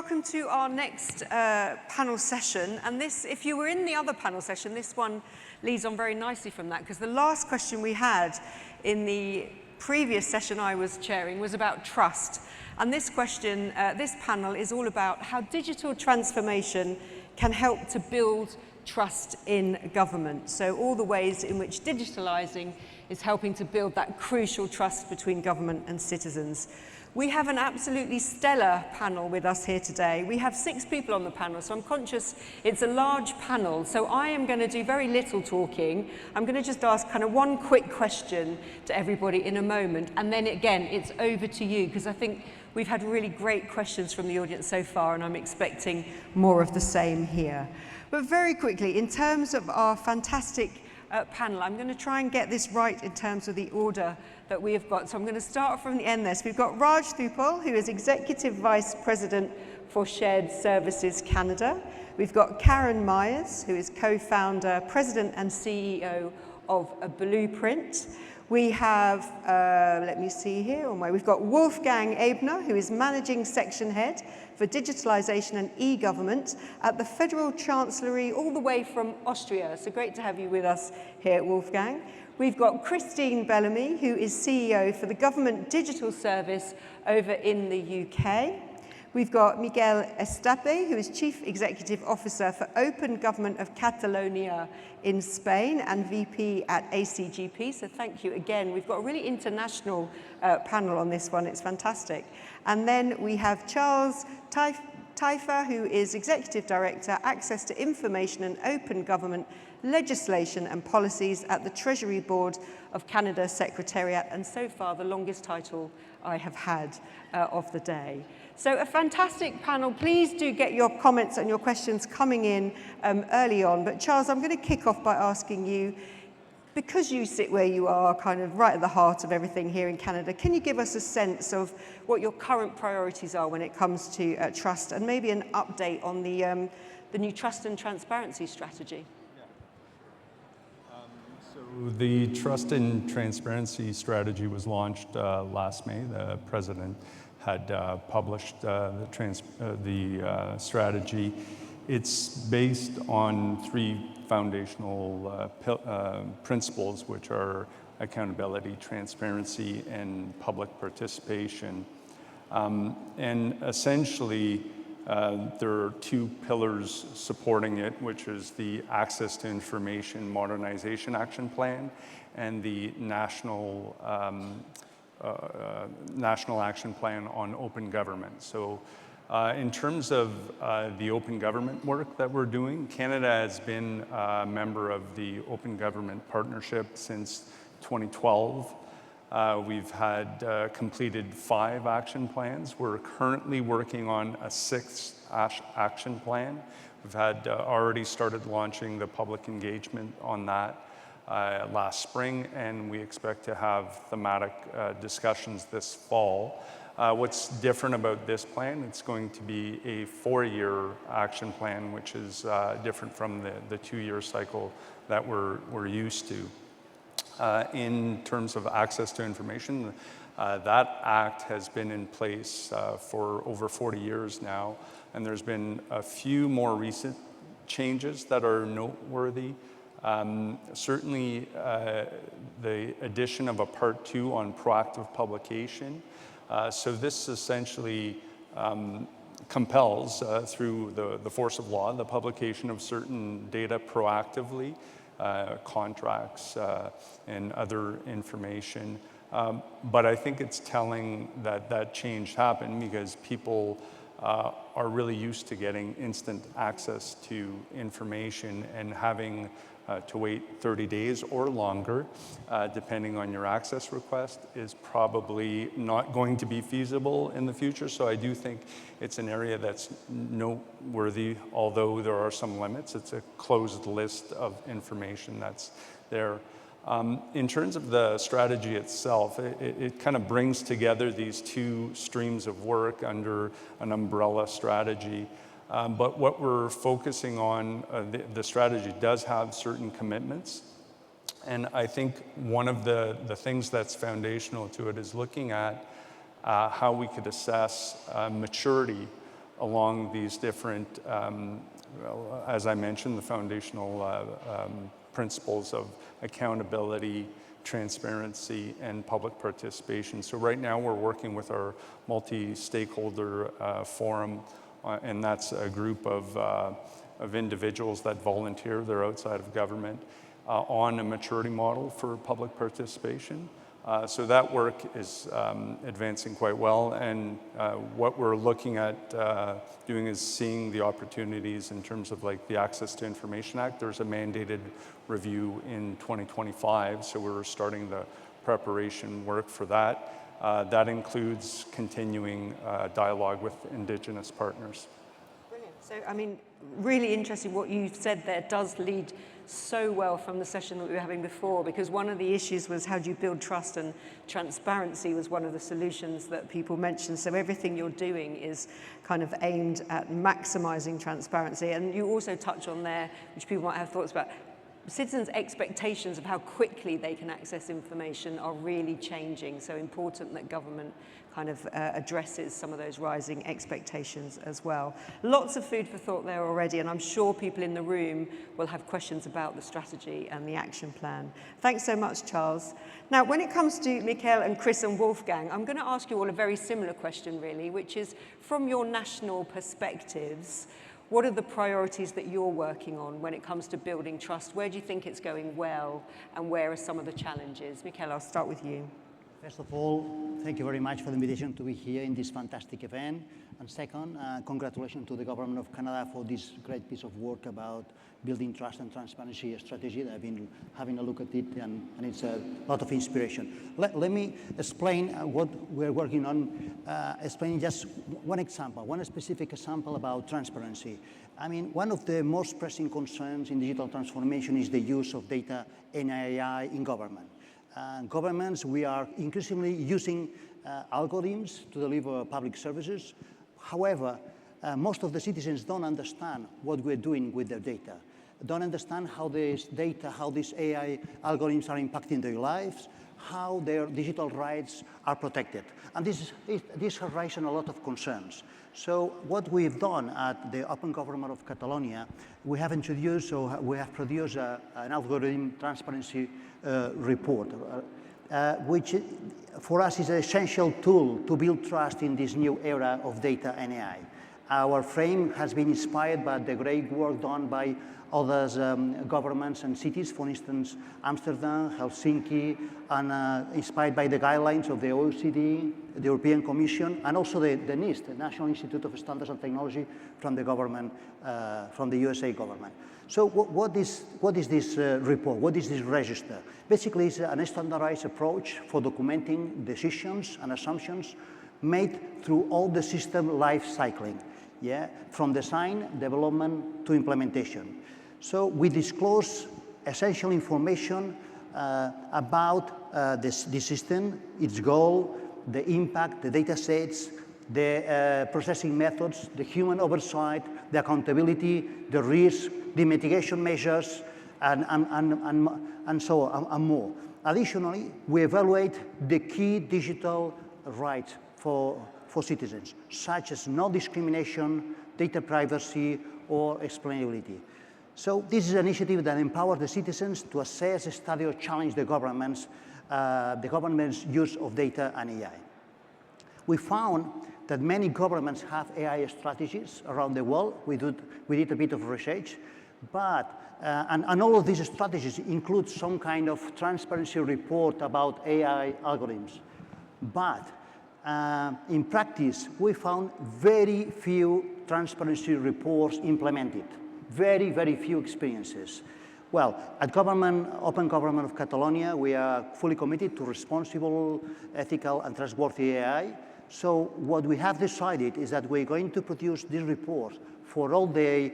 Welcome to our next panel session, and this, if you were in the other panel session, this one leads on very nicely from that, because the last question we had in the previous session I was chairing was about trust. And this question, this panel is all about how digital transformation can help to build trust in government. So all the ways in which digitalizing is helping to build that crucial trust between government and citizens. We have an absolutely stellar panel with us here today. We have 6 people on the panel, so I'm conscious it's a large panel. So I am going to do very little talking. I'm going to just ask kind of one quick question to everybody in a moment. And then again, it's over to you, because I think we've had really great questions from the audience so far, and I'm expecting more of the same here. But very quickly, in terms of our fantastic panel, I'm going to try and get this right in terms of the order that we have got. So I'm going to start from the end there. So we've got Raj Thupal, who is Executive Vice President for Shared Services Canada. We've got Karen Myers, who is co-founder, President and CEO of Blueprint. We have, let me see here, we've got Wolfgang Ebner, who is Managing Section Head for Digitalization and E-Government at the Federal Chancellery, all the way from Austria. So great to have you with us here, Wolfgang. We've got Christine Bellamy, who is CEO for the Government Digital Service over in the UK. We've got Miguel Estape, who is Chief Executive Officer for Open Government of Catalonia in Spain and VP at ACGP. So thank you again. We've got a really international panel on this one. It's fantastic. And then we have Charles Taifa, who is Executive Director, Access to Information and Open Government Legislation and Policies at the Treasury Board of Canada Secretariat, and so far the longest title I have had of the day. So a fantastic panel. Please do get your comments and your questions coming in early on. But Charles, I'm going to kick off by asking you, because you sit where you are, kind of right at the heart of everything here in Canada, can you give us a sense of what your current priorities are when it comes to trust, and maybe an update on the new Trust and Transparency Strategy? So the Trust and Transparency Strategy was launched last May. The President had published the strategy. It's based on 3 foundational principles, which are accountability, transparency, and public participation. And essentially, there are 2 pillars supporting it, which is the Access to Information Modernization Action Plan and the National Action Plan on Open Government. So in terms of the open government work that we're doing, Canada has been a member of the Open Government Partnership since 2012. We've had completed 5 action plans. We're currently working on a 6th action plan. We've had already started launching the public engagement on that last spring, and we expect to have thematic discussions this fall. What's different about this plan, it's going to be a 4-year action plan, which is different from the 2-year cycle that we're used to. In terms of access to information, that act has been in place for over 40 years now, and there's been a few more recent changes that are noteworthy. Certainly, the addition of a Part 2 on proactive publication. So this essentially compels, through the force of law, the publication of certain data proactively, contracts and other information. But I think it's telling that change happened because people are really used to getting instant access to information, and having to wait 30 days or longer, depending on your access request, is probably not going to be feasible in the future. So I do think it's an area that's noteworthy, although there are some limits. It's a closed list of information that's there. In terms of the strategy itself, it kind of brings together these 2 streams of work under an umbrella strategy. But what we're focusing on, the strategy does have certain commitments. And I think one of the things that's foundational to it is looking at how we could assess maturity along these different, well, as I mentioned, the foundational principles of accountability, transparency, and public participation. So right now we're working with our multi-stakeholder forum, and that's a group of individuals that volunteer, they're outside of government, on a maturity model for public participation. So that work is advancing quite well, and what we're looking at doing is seeing the opportunities in terms of like the Access to Information Act. There's a mandated review in 2025, so we're starting the preparation work for that. That includes continuing dialogue with Indigenous partners. Brilliant. So, I mean, really interesting what you said there does lead so well from the session that we were having before, because one of the issues was how do you build trust, and transparency was one of the solutions that people mentioned. So everything you're doing is kind of aimed at maximizing transparency. And you also touch on there, which people might have thoughts about, citizens' expectations of how quickly they can access information are really changing. So important that government kind of addresses some of those rising expectations as well. Lots of food for thought there already, and I'm sure people in the room will have questions about the strategy and the action plan. Thanks so much, Charles. Now, when it comes to Michael and Chris and Wolfgang, I'm going to ask you all a very similar question, really, which is, from your national perspectives, what are the priorities that you're working on when it comes to building trust? Where do you think it's going well, and where are some of the challenges? Michael, I'll start with you. First of all, thank you very much for the invitation to be here in this fantastic event. And second, congratulations to the Government of Canada for this great piece of work about building trust and transparency strategy. I've been having a look at it, and it's a lot of inspiration. Let me explain what we're working on, explaining just one example, one specific example about transparency. I mean, one of the most pressing concerns in digital transformation is the use of data and AI in government. Governments, we are increasingly using algorithms to deliver public services. However, most of the citizens don't understand what we're doing with their data, don't understand how this data, how these AI algorithms are impacting their lives, how their digital rights are protected. And this has raised a lot of concerns. So what we've done at the Open Government of Catalonia, we have introduced, or we have produced an algorithm transparency report, which for us is an essential tool to build trust in this new era of data and AI. Our frame has been inspired by the great work done by other governments and cities, for instance, Amsterdam, Helsinki, and inspired by the guidelines of the OECD, the European Commission, and also the NIST, the National Institute of Standards and Technology from the government, from the USA government. So what is this report? What is this register? Basically, it's a standardized approach for documenting decisions and assumptions made through all the system life cycling, yeah, from design, development to implementation. So we disclose essential information about the system, its goal, the impact, the data sets, the processing methods, the human oversight, the accountability, the risk, the mitigation measures, and so on, and more. Additionally, we evaluate the key digital rights for citizens, such as no discrimination, data privacy, or explainability. So this is an initiative that empowers the citizens to assess, study, or challenge the government's use of data and AI. We found that many governments have AI strategies around the world. We did a bit of research, but and all of these strategies include some kind of transparency report about AI algorithms. But in practice, we found very few transparency reports implemented, very, very few experiences. Well, at Open Government of Catalonia, we are fully committed to responsible, ethical, and trustworthy AI. So what we have decided is that we're going to produce this report for all the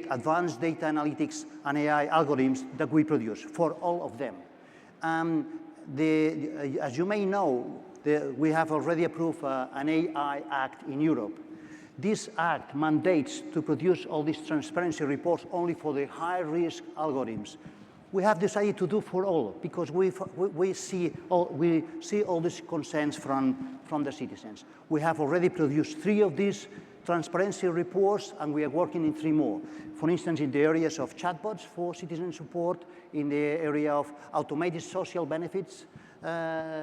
advanced data analytics and AI algorithms that we produce, for all of them. As you may know, we have already approved an AI Act in Europe. This act mandates to produce all these transparency reports only for the high-risk algorithms. We have decided to do for all because we see all these concerns from the citizens. We have already produced 3 of these transparency reports, and we are working in 3 more. For instance, in the areas of chatbots for citizen support, in the area of automated social benefits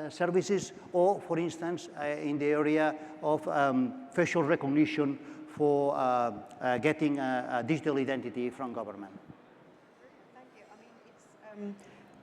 services, or, for instance, in the area of facial recognition for getting a digital identity from government. Thank you. I mean,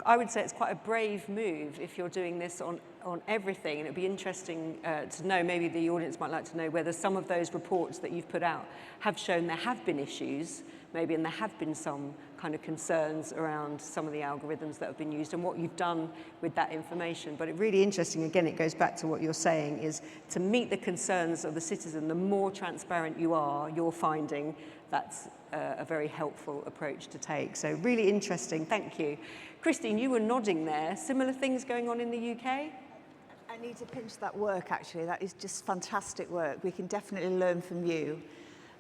I would say it's quite a brave move if you're doing this on everything, and it'd be interesting to know, maybe the audience might like to know whether some of those reports that you've put out have shown there have been issues, maybe, and there have been some kind of concerns around some of the algorithms that have been used and what you've done with that information. But it's really interesting, again, it goes back to what you're saying, is to meet the concerns of the citizen, the more transparent you are, you're finding that's a very helpful approach to take. So really interesting, thank you. Christine, you were nodding there. Similar things going on in the UK? I need to pinch that work, actually. That is just fantastic work. We can definitely learn from you.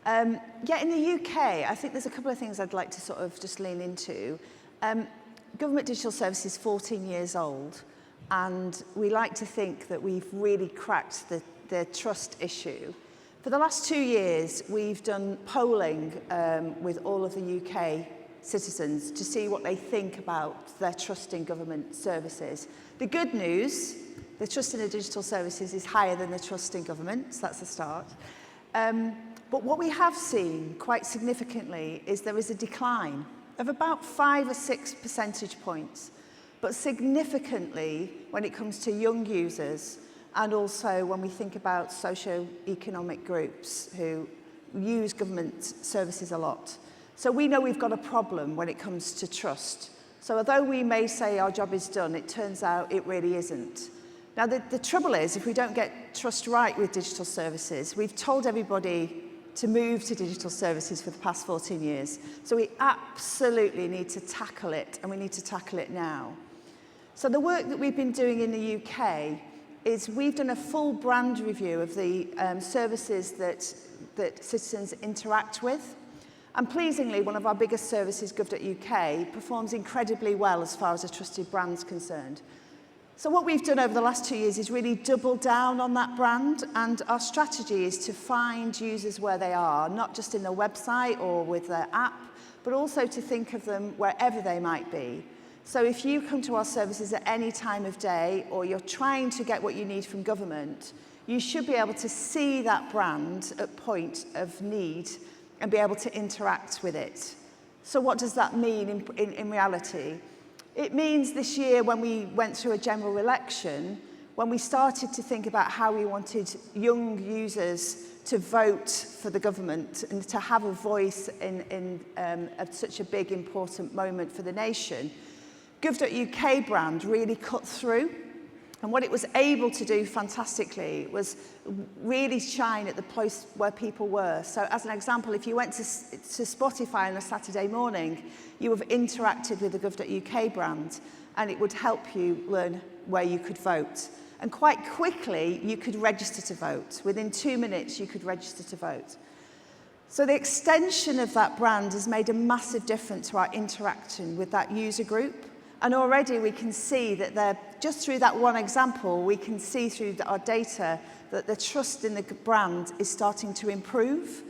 Yeah, in the UK, I think there's a couple of things I'd like to sort of just lean into. Government digital service is 14 years old, and we like to think that we've really cracked the trust issue. For the last 2 years, we've done polling with all of the UK citizens to see what they think about their trust in government services. The good news, the trust in the digital services is higher than the trust in government, so that's a start. But what we have seen quite significantly is there is a decline of about 5 or 6 percentage points, but significantly when it comes to young users, and also when we think about socio-economic groups who use government services a lot. So we know we've got a problem when it comes to trust. So although we may say our job is done, it turns out it really isn't. Now the trouble is, if we don't get trust right with digital services, we've told everybody to move to digital services for the past 14 years. So we absolutely need to tackle it, and we need to tackle it now. So the work that we've been doing in the UK is we've done a full brand review of the services that citizens interact with. And pleasingly, one of our biggest services, gov.uk, performs incredibly well as far as a trusted brand's concerned. So what we've done over the last 2 years is really double down on that brand, and our strategy is to find users where they are, not just in their website or with their app, but also to think of them wherever they might be. So if you come to our services at any time of day, or you're trying to get what you need from government, you should be able to see that brand at point of need and be able to interact with it. So what does that mean in reality? It means this year, when we went through a general election, when we started to think about how we wanted young users to vote for the government and to have a voice in such a big, important moment for the nation, gov.uk brand really cut through. And what it was able to do fantastically was really shine at the place where people were. So as an example, if you went to Spotify on a Saturday morning, you have interacted with the gov.uk brand, and it would help you learn where you could vote. And quite quickly, you could register to vote. Within 2 minutes, you could register to vote. So the extension of that brand has made a massive difference to our interaction with that user group. And already we can see that just through that one example, we can see through our data that the trust in the brand is starting to improve.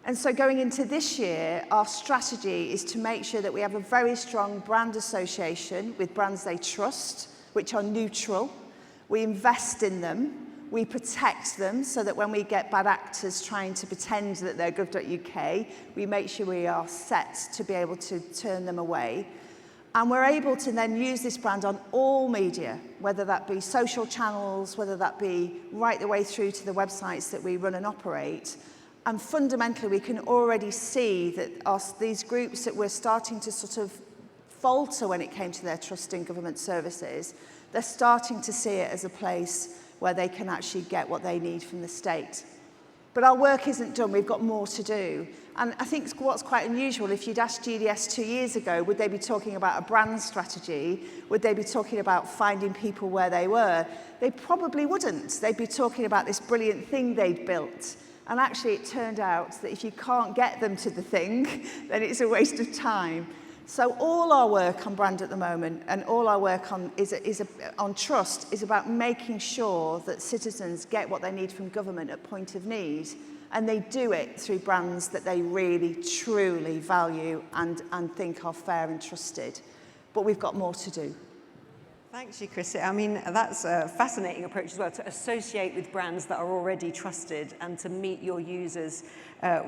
And so going into this year, our strategy is to make sure that we have a very strong brand association with brands they trust, which are neutral. We invest in them. We protect them so that when we get bad actors trying to pretend that they're gov.uk, we make sure we are set to be able to turn them away. And we're able to then use this brand on all media, whether that be social channels, whether that be right the way through to the websites that we run and operate. And fundamentally, we can already see that these groups that were starting to sort of falter when it came to their trust in government services, they're starting to see it as a place where they can actually get what they need from the state. But our work isn't done, we've got more to do. And I think what's quite unusual, if you'd asked GDS 2 years ago, would they be talking about a brand strategy? Would they be talking about finding people where they were? They probably wouldn't. They'd be talking about this brilliant thing they'd built. And actually it turned out that if you can't get them to the thing, then it's a waste of time. So all our work on brand at the moment, and all our work on trust, is about making sure that citizens get what they need from government at point of need. And they do it through brands that they really, truly value and think are fair and trusted. But we've got more to do. Thanks, you, Chris. I mean, that's a fascinating approach as well, to associate with brands that are already trusted and to meet your users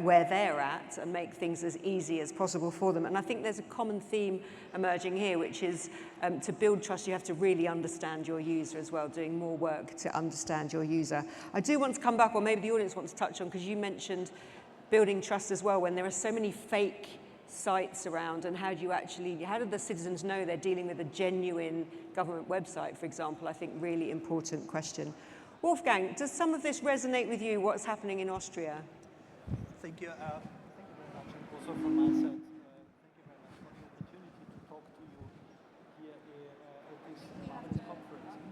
where they're at and make things as easy as possible for them. And I think there's a common theme emerging here, which is to build trust, you have to really understand your user as well, doing more work to understand your user. I do want to come back, or maybe the audience wants to touch on, because you mentioned building trust as well when there are so many fake sites around, and how do the citizens know they're dealing with a genuine government website, for example? I think really important question. Wolfgang, does some of this resonate with you, what's happening in Austria? Thank you. Thank you very much. And also from my side, thank you very much for the opportunity to talk to you here at this marvelous conference.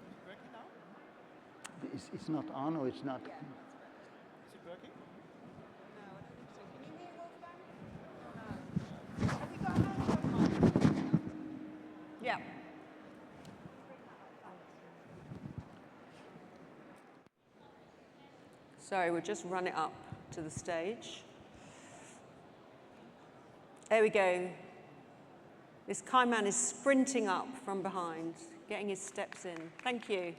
Is it working now? It's not on, or it's not? Is it working? Yeah. So we'll just run it up to the stage. There we go. This kind man is sprinting up from behind, getting his steps in. Thank you.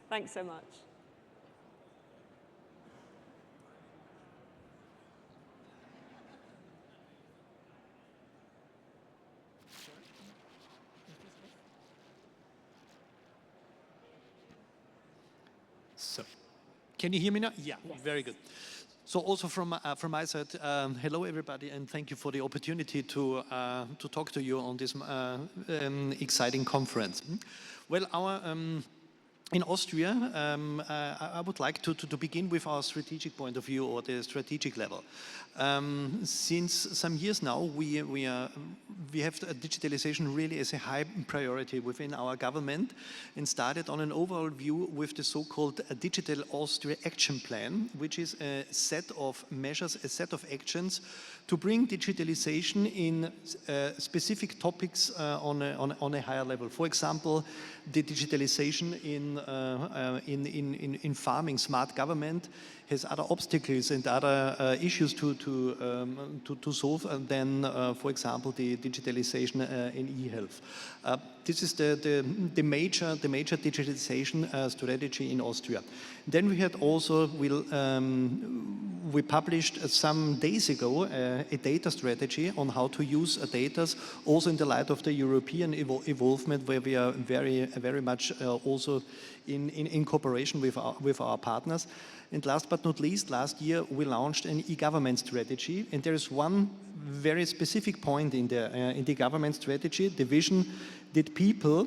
Thanks so much. So, can you hear me now? Yeah, yes. Very good. So also from my side, hello everybody, and thank you for the opportunity to talk to you on this exciting conference. Well, in Austria, I would like to begin with our strategic point of view, or the strategic level. Since some years now, we have digitalization really as a high priority within our government, and started on an overall view with the so-called Digital Austria Action Plan, which is a set of measures, a set of actions to bring digitalization in specific topics on a higher level. For example, the digitalization in farming, smart government has other obstacles and other issues to solve than, for example, the digitalization in e-health. This is the major digitalization strategy in Austria. Then we had also, we published some days ago a data strategy on how to use data, also in the light of the European involvement, where we are very much also in cooperation with our partners. And last but not least, last year we launched an e-government strategy, and there is one very specific point in the government strategy, the vision that people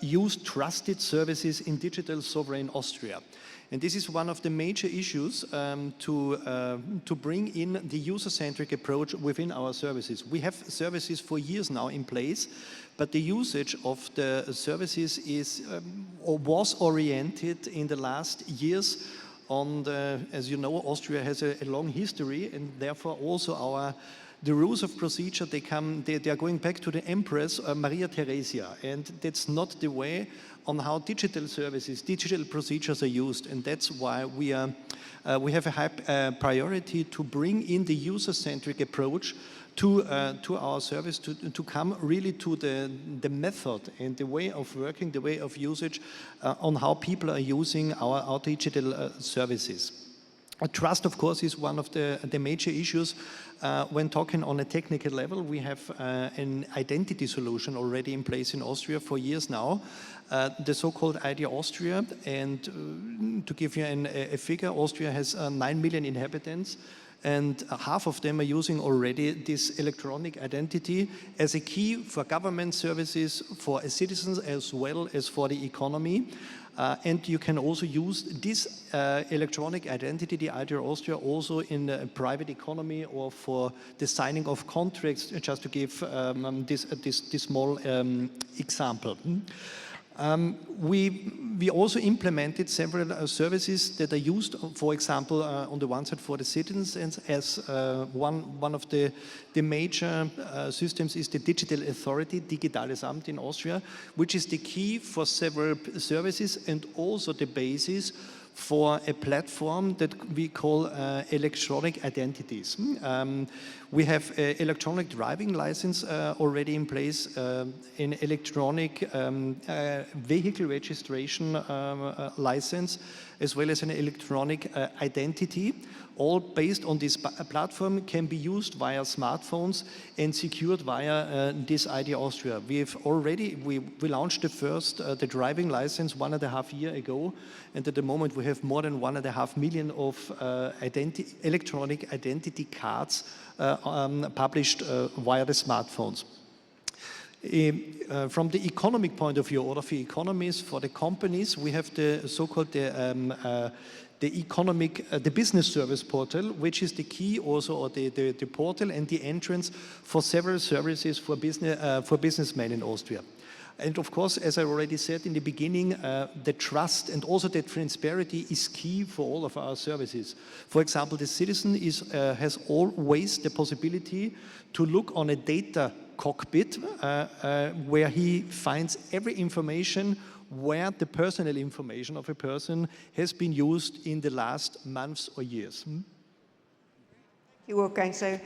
use trusted services in digital sovereign Austria. And this is one of the major issues to bring in the user-centric approach within our services. We have services for years now in place, but the usage of the services is or was oriented in the last years on the, as you know, Austria has a long history, and therefore also the rules of procedure, they are going back to the Empress Maria Theresia, and that's not the way on how digital services, digital procedures are used, and that's why we have a high priority to bring in the user-centric approach to our service, to come really to the method and the way of working, the way of usage on how people are using our digital services. Trust, of course, is one of the major issues when talking on a technical level. We have an identity solution already in place in Austria for years now, the so-called ID Austria. And to give you a figure, Austria has 9 million inhabitants, and half of them are using already this electronic identity as a key for government services, for citizens, as well as for the economy. And you can also use this electronic identity, the ID Austria, also in the private economy or for the signing of contracts, just to give this small example. We also implemented several services that are used, for example, on the one side for the citizens, as one of the major systems is the Digital Authority, Digitales Amt in Austria, which is the key for several services and also the basis for a platform that we call electronic identities. We have an electronic driving license already in place, an electronic vehicle registration license, as well as an electronic identity, all based on this platform, can be used via smartphones and secured via this ID Austria. We launched the first, the driving license 1.5 years ago, and at the moment we have more than 1.5 million of electronic identity cards published via the smartphones. From the economic point of view, or of the economies for the companies, we have the so-called the business service portal, which is the key also, or the portal and the entrance for several services for businessmen in Austria. And of course, as I already said in the beginning, the trust and also the transparency is key for all of our services. For example, the citizen has always the possibility to look on a data cockpit where he finds every information where the personal information of a person has been used in the last months or years. You were going, so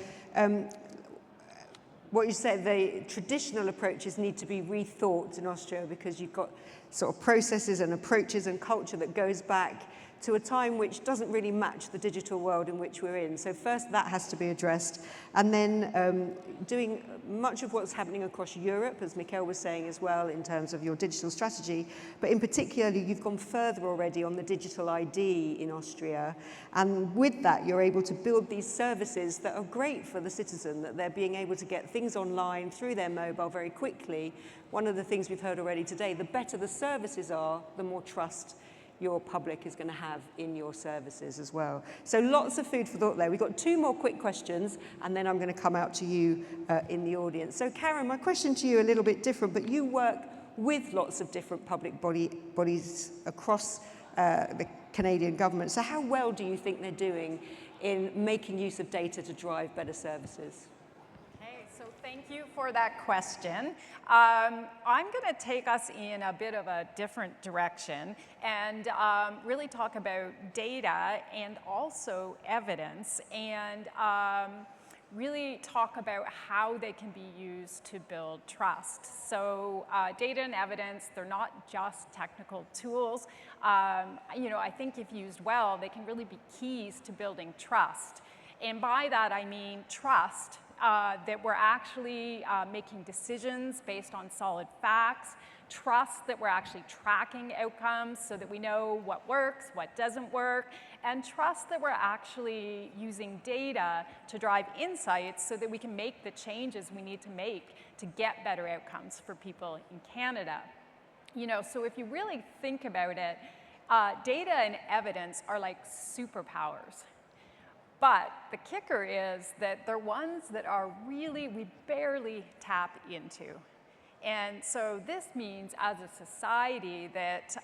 what you said, the traditional approaches need to be rethought in Austria because you've got sort of processes and approaches and culture that goes back to a time which doesn't really match the digital world in which we're in. So first that has to be addressed, and then doing much of what's happening across Europe, as Mikhail was saying as well, in terms of your digital strategy, but in particular you've gone further already on the digital ID in Austria, and with that you're able to build these services that are great for the citizen, that they're being able to get things online through their mobile very quickly. One of the things we've heard already today, the better the services are, the more trust your public is going to have in your services as well. So lots of food for thought there. We've got 2 more quick questions, and then I'm going to come out to you in the audience. So Karen, my question to you a little bit different, but you work with lots of different public bodies across the Canadian government. So how well do you think they're doing in making use of data to drive better services? So thank you for that question. I'm going to take us in a bit of a different direction and really talk about data and also evidence, and really talk about how they can be used to build trust. So data and evidence, they're not just technical tools. I think if used well, they can really be keys to building trust. And by that I mean trust that we're actually making decisions based on solid facts, trust that we're actually tracking outcomes so that we know what works, what doesn't work, and trust that we're actually using data to drive insights so that we can make the changes we need to make to get better outcomes for people in Canada. So if you really think about it, data and evidence are like superpowers. But the kicker is that they're ones that are really, we barely tap into. And so this means as a society that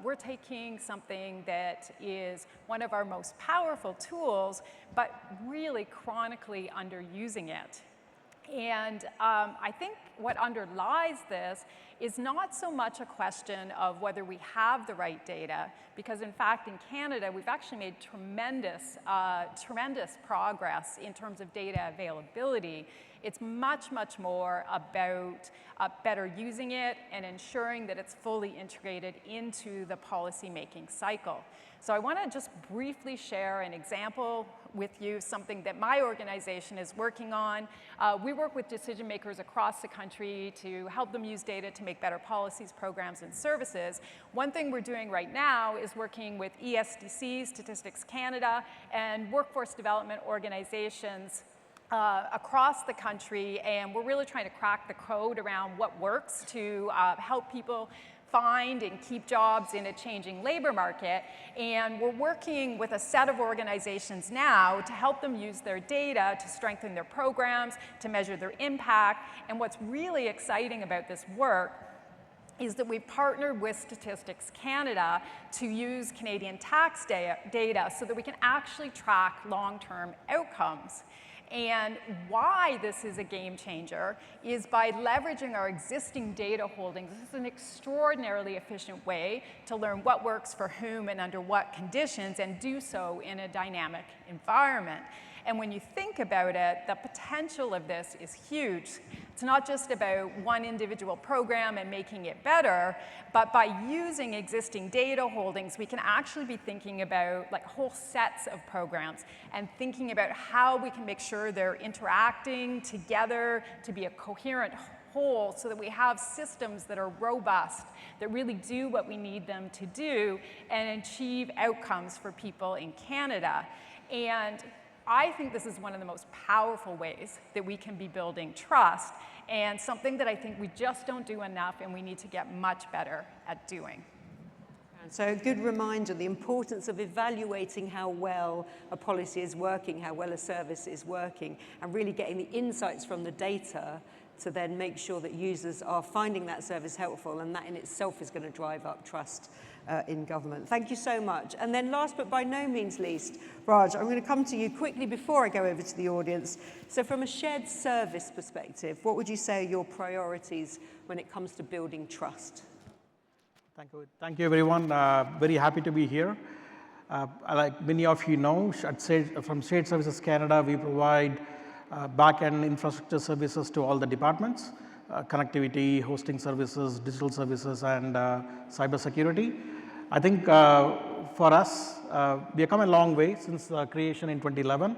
we're taking something that is one of our most powerful tools, but really chronically underusing it. And I think what underlies this is not so much a question of whether we have the right data, because in fact in Canada we've actually made tremendous progress in terms of data availability. It's much, much more about better using it and ensuring that it's fully integrated into the policy-making cycle. So I want to just briefly share an example with you, something that my organization is working on. We work with decision makers across the country to help them use data to make better policies, programs, and services. One thing we're doing right now is working with ESDC, Statistics Canada, and workforce development organizations across the country, and we're really trying to crack the code around what works to help people find and keep jobs in a changing labor market. And we're working with a set of organizations now to help them use their data to strengthen their programs, to measure their impact. And what's really exciting about this work is that we've partnered with Statistics Canada to use Canadian tax data so that we can actually track long-term outcomes. And why this is a game changer is by leveraging our existing data holdings. This is an extraordinarily efficient way to learn what works for whom and under what conditions, and do so in a dynamic environment. And when you think about it, the potential of this is huge. It's not just about one individual program and making it better, but by using existing data holdings, we can actually be thinking about like whole sets of programs and thinking about how we can make sure they're interacting together to be a coherent whole so that we have systems that are robust, that really do what we need them to do and achieve outcomes for people in Canada. And I think this is one of the most powerful ways that we can be building trust, and something that I think we just don't do enough and we need to get much better at doing. And so a good reminder, the importance of evaluating how well a policy is working, how well a service is working, and really getting the insights from the data to then make sure that users are finding that service helpful, and that in itself is going to drive up trust in government. Thank you so much. And then last but by no means least, Raj, I'm going to come to you quickly before I go over to the audience. So from a shared service perspective, what would you say are your priorities when it comes to building trust? Thank you. Thank you, everyone. Very happy to be here. Like many of you know, from Shared Services Canada, we provide back-end infrastructure services to all the departments, connectivity, hosting services, digital services, and cybersecurity. I think for us, we have come a long way since the creation in 2011.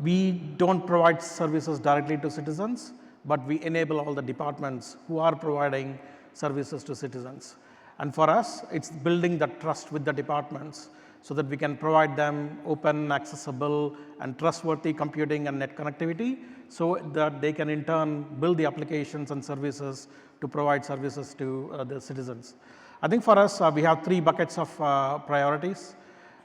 We don't provide services directly to citizens, but we enable all the departments who are providing services to citizens. And for us, it's building the trust with the departments so that we can provide them open, accessible, and trustworthy computing and net connectivity so that they can in turn build the applications and services to provide services to the citizens. I think for us, we have three buckets of priorities.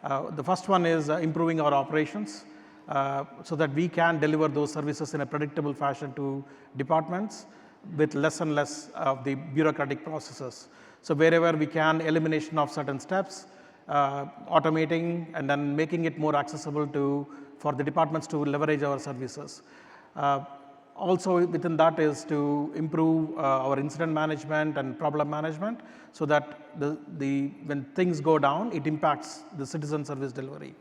The first one is improving our operations so that we can deliver those services in a predictable fashion to departments with less and less of the bureaucratic processes. So wherever we can, elimination of certain steps, automating, and then making it more accessible for the departments to leverage our services. Also within that is to improve our incident management and problem management so that when things go down, it impacts the citizen service delivery.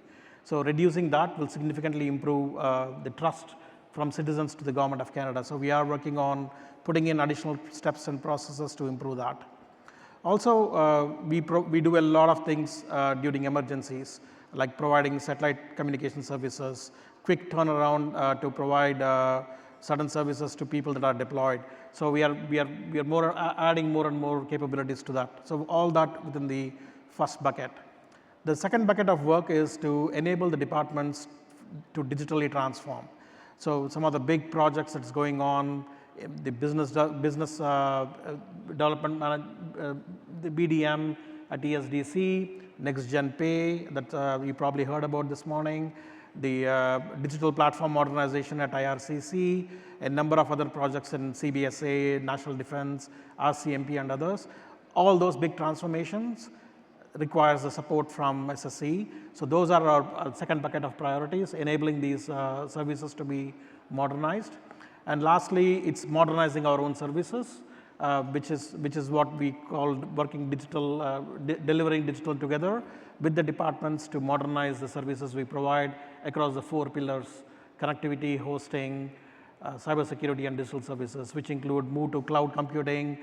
So reducing that will significantly improve the trust from citizens to the Government of Canada. So we are working on putting in additional steps and processes to improve that. Also, we do a lot of things during emergencies, like providing satellite communication services, quick turnaround to provide certain services to people that are deployed. So we are adding more and more capabilities to that. So all that within the first bucket. The second bucket of work is to enable the departments to digitally transform. So some of the big projects that's going on, the business development, the BDM at ESDC, Next Gen Pay that you probably heard about this morning, the digital platform modernization at IRCC, a number of other projects in CBSA, National Defense, RCMP, and others. All those big transformations requires the support from SSC. So those are our second bucket of priorities, enabling these services to be modernized. And lastly, it's modernizing our own services, which is what we call working digital, delivering digital together with the departments to modernize the services we provide across the four pillars: connectivity, hosting, cybersecurity, and digital services, which include move to cloud computing,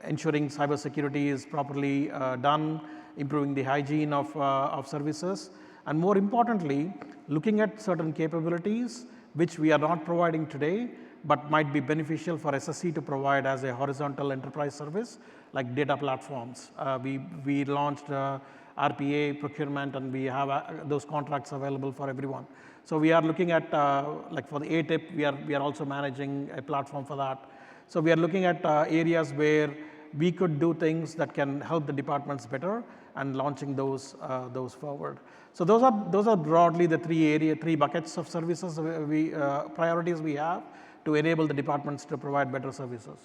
ensuring cybersecurity is properly done, improving the hygiene of services, and more importantly, looking at certain capabilities which we are not providing today, but might be beneficial for SSC to provide as a horizontal enterprise service, like data platforms. We launched RPA procurement, and we have those contracts available for everyone. So we are looking at, like for the ATIP, we are also managing a platform for that. So we are looking at areas where we could do things that can help the departments better and launching those forward. So those are broadly the three buckets of services, priorities we have to enable the departments to provide better services.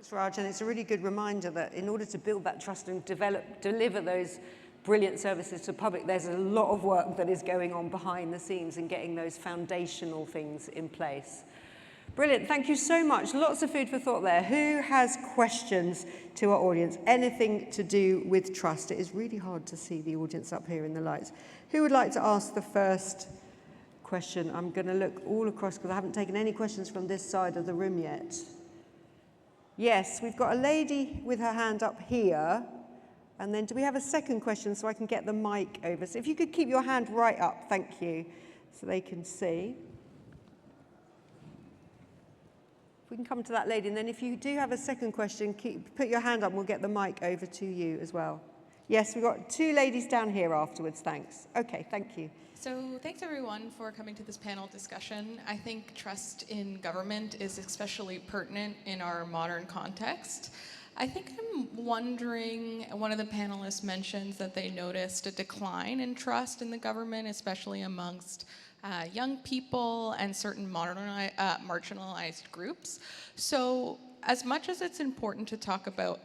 Thanks, Raj, and it's a really good reminder that in order to build that trust and deliver those brilliant services to the public, there's a lot of work that is going on behind the scenes and getting those foundational things in place. Brilliant, thank you so much. Lots of food for thought there. Who has questions to our audience? Anything to do with trust? It is really hard to see the audience up here in the lights. Who would like to ask the first question? I'm going to look all across because I haven't taken any questions from this side of the room yet. Yes, we've got a lady with her hand up here. And then do we have a second question so I can get the mic over? So if you could keep your hand right up, thank you, so they can see. We can come to that lady, and then if you do have a second question, put your hand up and we'll get the mic over to you as well. Yes, we've got two ladies down here afterwards, thanks. Okay, thank you. So thanks everyone for coming to this panel discussion. I think trust in government is especially pertinent in our modern context. I think I'm wondering, one of the panelists mentioned that they noticed a decline in trust in the government, especially amongst young people and certain marginalized groups. So as much as it's important to talk about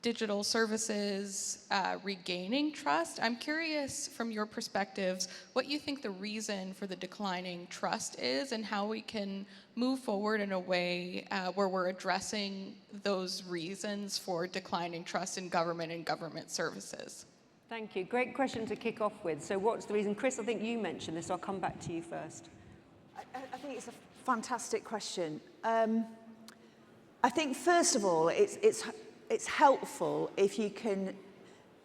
digital services regaining trust, I'm curious from your perspectives what you think the reason for the declining trust is and how we can move forward in a way where we're addressing those reasons for declining trust in government and government services. Thank you. Great question to kick off with. So what's the reason? Chris, I think you mentioned this. I'll come back to you first. I think it's a fantastic question. I think, first of all, it's helpful if you can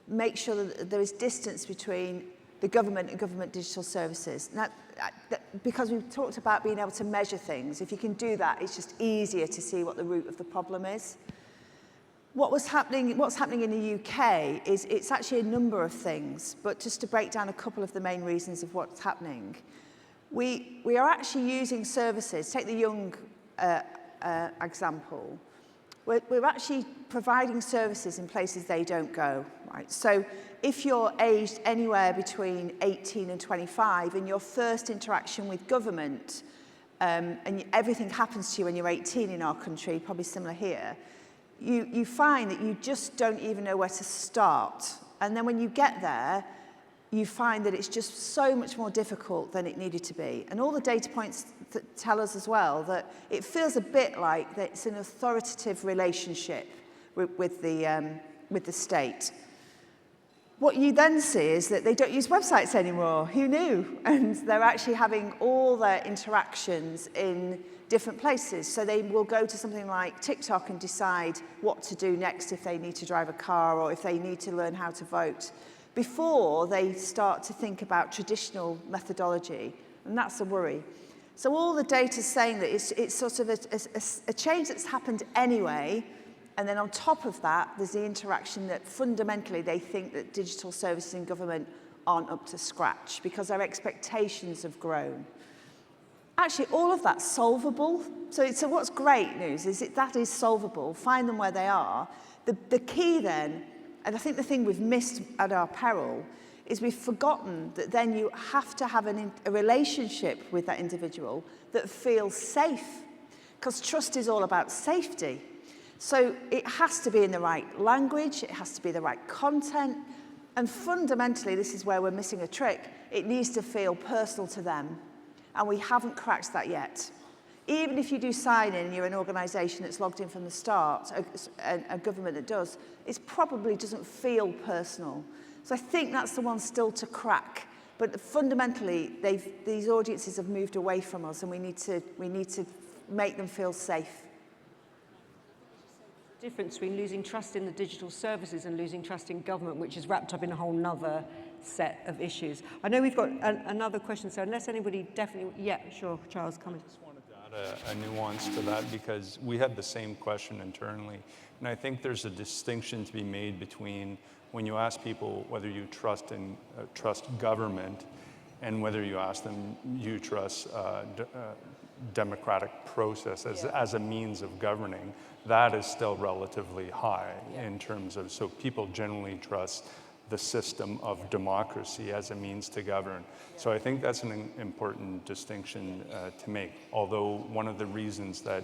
make sure that there is distance between the government and government digital services. Now, because we've talked about being able to measure things, if you can do that, it's just easier to see what the root of the problem is. What's happening in the UK is it's actually a number of things, but just to break down a couple of the main reasons of what's happening. We are actually using services, take the young example, we're actually providing services in places they don't go, right? So if you're aged anywhere between 18 and 25 and your first interaction with government, and everything happens to you when you're 18 in our country, probably similar here, you find that you just don't even know where to start. And then when you get there, you find that it's just so much more difficult than it needed to be. And all the data points that tell us as well that it feels a bit like that it's an authoritative relationship with the state. What you then see is that they don't use websites anymore. Who knew? And they're actually having all their interactions in different places. So they will go to something like TikTok and decide what to do next if they need to drive a car or if they need to learn how to vote, before they start to think about traditional methodology. And that's a worry. So all the data is saying that it's sort of a change that's happened anyway. And then on top of that, there's the interaction that fundamentally they think that digital services in government aren't up to scratch because their expectations have grown. Actually, all of that's solvable. So what's great news is that is solvable. Find them where they are. The key then, and I think the thing we've missed at our peril, is we've forgotten that then you have to have a relationship with that individual that feels safe, because trust is all about safety. So it has to be in the right language, it has to be the right content, and fundamentally, this is where we're missing a trick, it needs to feel personal to them. And we haven't cracked that yet. Even if you do sign in and you're an organisation that's logged in from the start, a government that does, it probably doesn't feel personal. So I think that's the one still to crack. But fundamentally, these audiences have moved away from us, and we need to make them feel safe. Difference between losing trust in the digital services and losing trust in government, which is wrapped up in a whole nother set of issues. I know we've got another question, so unless anybody definitely, yeah, sure, Charles, come in. I just wanted to add a nuance to that because we had the same question internally. And I think there's a distinction to be made between when you ask people whether you trust government and whether you ask them you trust democratic process as a means of governing. That is still relatively high in terms of, so people generally trust the system of democracy as a means to govern. So I think that's an important distinction to make. Although one of the reasons that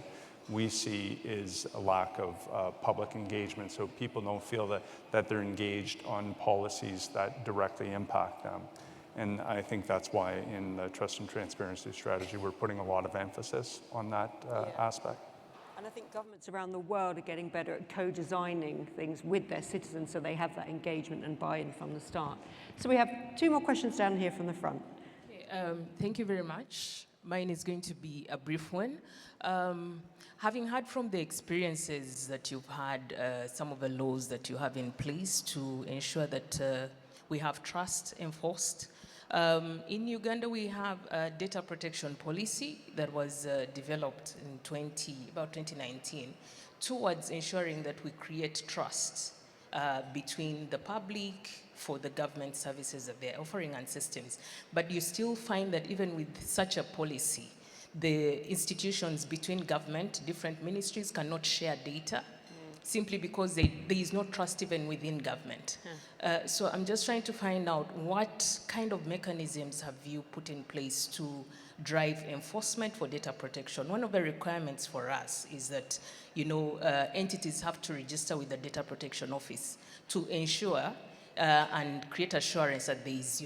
we see is a lack of public engagement, so people don't feel that they're engaged on policies that directly impact them. And I think that's why in the Trust and Transparency Strategy, we're putting a lot of emphasis on that aspect. And I think governments around the world are getting better at co-designing things with their citizens so they have that engagement and buy-in from the start. So we have 2 more questions down here from the front. Okay, thank you very much. Mine is going to be a brief one. Having heard from the experiences that you've had, some of the laws that you have in place to ensure that we have trust enforced, in Uganda, we have a data protection policy that was developed in about 2019 towards ensuring that we create trust between the public for the government services that they're offering and systems. But you still find that even with such a policy, the institutions between government, different ministries cannot share data simply because there is no trust even within government. So I'm just trying to find out what kind of mechanisms have you put in place to drive enforcement for data protection. One of the requirements for us is that, entities have to register with the Data Protection Office to ensure and create assurance that there is,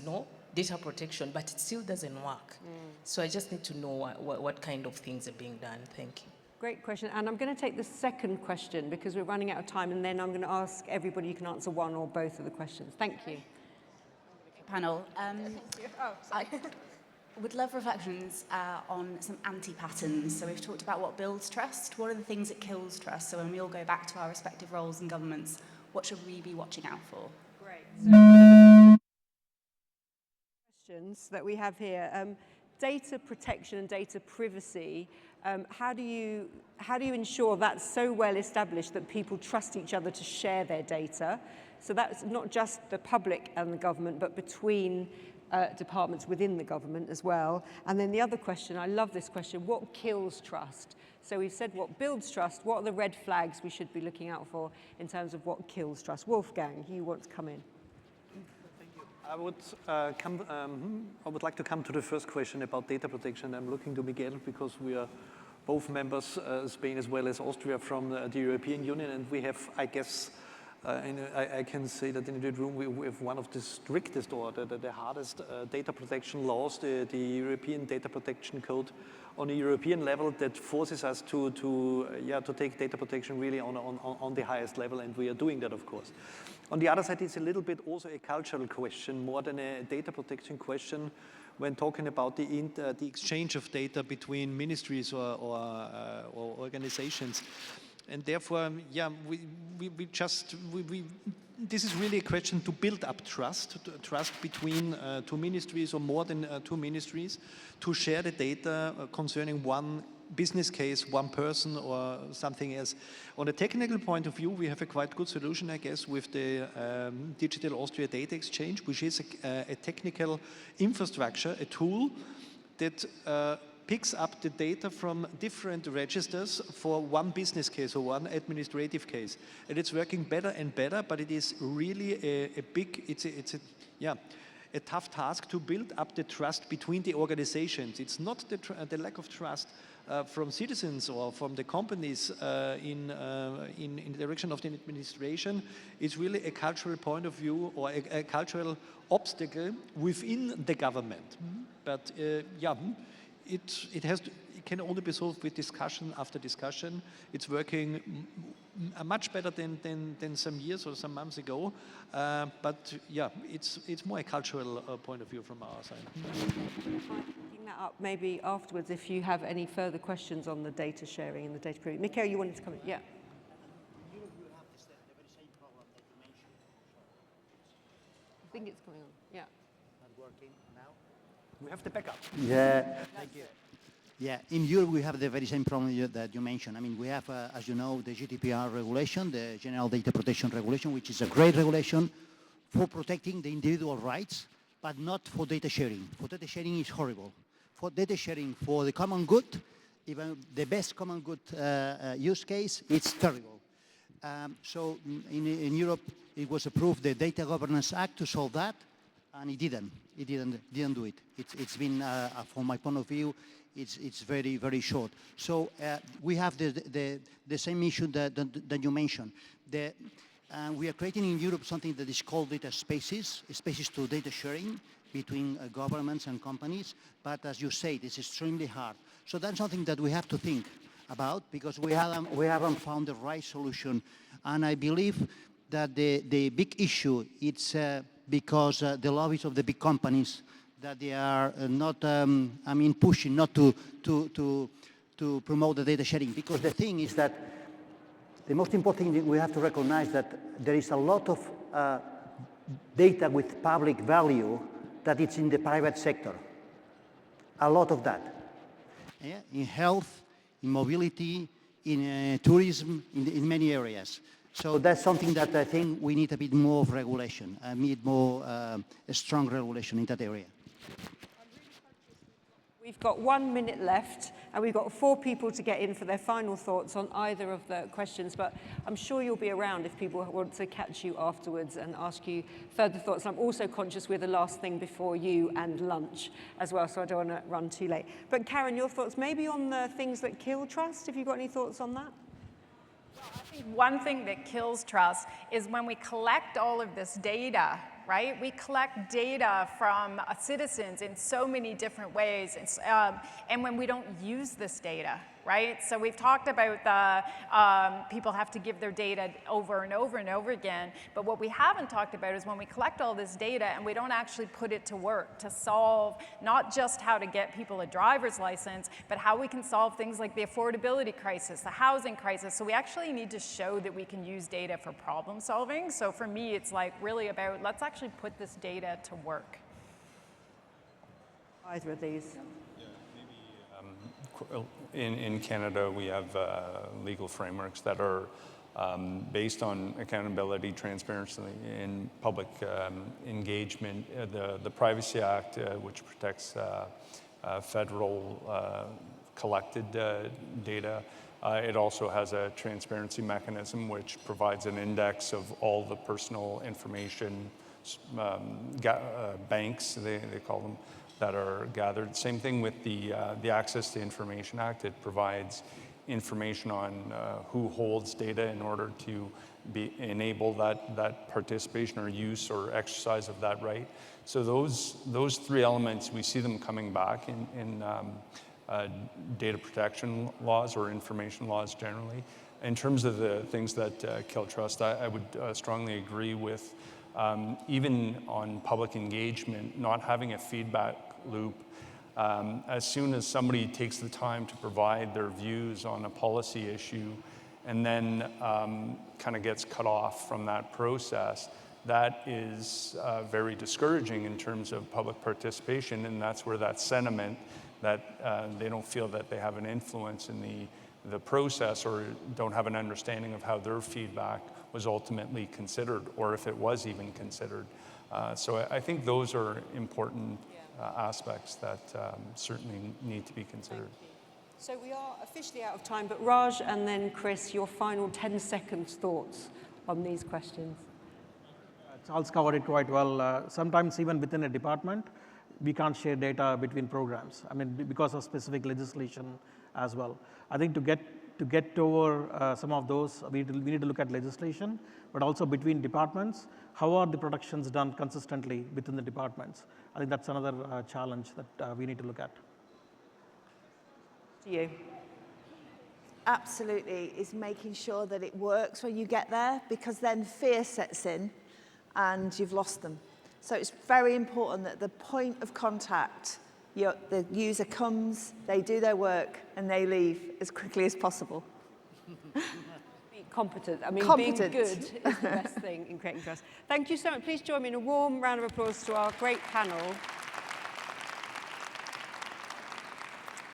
data protection, but it still doesn't work. So I just need to know what kind of things are being done. Thank you. Great question. And I'm going to take the second question because we're running out of time, and then I'm going to ask everybody, you can answer one or both of the questions. Thank you. Panel. I would love reflections on some anti-patterns. So we've talked about what builds trust. What are the things that kills trust? So when we all go back to our respective roles in governments, what should we be watching out for? Great. So, questions that we have here. Data protection and data privacy. How do you ensure that's so well established that people trust each other to share their data? So that's not just the public and the government, but between departments within the government as well. And then the other question, I love this question, what kills trust? So we've said what builds trust, what are the red flags we should be looking out for in terms of what kills trust? Wolfgang, you want to come in? I would like to come to the first question about data protection. I'm looking to Miguel because we are both members, Spain as well as Austria, from the European Union, and we have, I guess, I can say that in the room we have one of the strictest or the hardest data protection laws, the European Data Protection Code on a European level that forces us to take data protection really on the highest level, and we are doing that, of course. On the other side, it's a little bit also a cultural question more than a data protection question when talking about the exchange of data between ministries or organizations. And therefore, this is really a question to build up trust between 2 ministries or more than 2 ministries to share the data concerning one business case, one person or something else. On a technical point of view, we have a quite good solution, I guess, with the Digital Austria Data Exchange, which is a technical infrastructure, a tool that picks up the data from different registers for one business case or one administrative case. And it's working better and better, but it is really a tough task to build up the trust between the organizations. It's not the lack of trust from citizens or from the companies in the direction of the administration. It's really a cultural point of view or a cultural obstacle within the government. But it can only be solved with discussion after discussion. It's working much better than some years or some months ago. But yeah, it's more a cultural point of view from our side. Picking that up maybe afterwards if you have any further questions on the data sharing and the data privacy. Mikhail, you wanted to come in? Yeah. I think it's coming on. Yeah. Not working now. We have the backup. Yeah. Thank you. Yeah, in Europe we have the very same problem that you mentioned. I mean, we have, as you know, the GDPR regulation, the General Data Protection Regulation, which is a great regulation for protecting the individual rights, but not for data sharing. For data sharing is horrible. For data sharing for the common good, even the best common good use case, it's terrible. So in Europe, it was approved the Data Governance Act to solve that, and it didn't do it. It's been, from my point of view, it's very, very short. So we have the same issue that you mentioned. We are creating in Europe something that is called data spaces to data sharing between governments and companies. But as you say, it's extremely hard. So that's something that we have to think about, because we haven't found the right solution. And I believe that the big issue, it's because the lobbies of the big companies, that they are not, pushing not to promote the data sharing. Because the thing is that the most important thing we have to recognize that there is a lot of data with public value that it's in the private sector. A lot of that. Yeah? In health, in mobility, in tourism, in many areas. So that's something that I think we need a bit more of regulation, need more strong regulation in that area. We've got 1 minute left, and we've got 4 people to get in for their final thoughts on either of the questions, but I'm sure you'll be around if people want to catch you afterwards and ask you further thoughts. And I'm also conscious we're the last thing before you and lunch as well, so I don't want to run too late. But Karen, your thoughts maybe on the things that kill trust? Have you got any thoughts on that? I think one thing that kills trust is when we collect all of this data, right? We collect data from citizens in so many different ways, and when we don't use this data, right? So we've talked about the people have to give their data over and over and over again, but what we haven't talked about is when we collect all this data and we don't actually put it to work to solve not just how to get people a driver's license, but how we can solve things like the affordability crisis, the housing crisis. So we actually need to show that we can use data for problem solving. So for me, it's like really about, let's actually put this data to work. Either of these. In Canada, we have legal frameworks that are based on accountability, transparency, and public engagement. The Privacy Act, which protects federal collected data. It also has a transparency mechanism which provides an index of all the personal information, banks, they call them, that are gathered. Same thing with the Access to Information Act. It provides information on who holds data in order to enable that participation or use or exercise of that right. So those 3 elements, we see them coming back in data protection laws or information laws generally. In terms of the things that kill trust, I would strongly agree with even on public engagement, not having a feedback loop. As soon as somebody takes the time to provide their views on a policy issue and then kind of gets cut off from that process, that is very discouraging in terms of public participation, and that's where that sentiment that they don't feel that they have an influence in the process or don't have an understanding of how their feedback was ultimately considered, or if it was even considered. So I think those are important aspects that certainly need to be considered. So we are officially out of time, but Raj and then Chris, your final 10-second thoughts on these questions. Charles covered it quite well. Sometimes even within a department, we can't share data between programs. I mean, because of specific legislation as well. I think to get over some of those, we need to look at legislation, but also between departments. How are the productions done consistently within the departments? I think that's another challenge that we need to look at. To you. Absolutely, is making sure that it works when you get there, because then fear sets in and you've lost them. So it's very important that the point of contact, the user comes, they do their work, and they leave as quickly as possible. Be competent. I mean, competent. Being good is the best thing in creating trust. Thank you so much. Please join me in a warm round of applause to our great panel.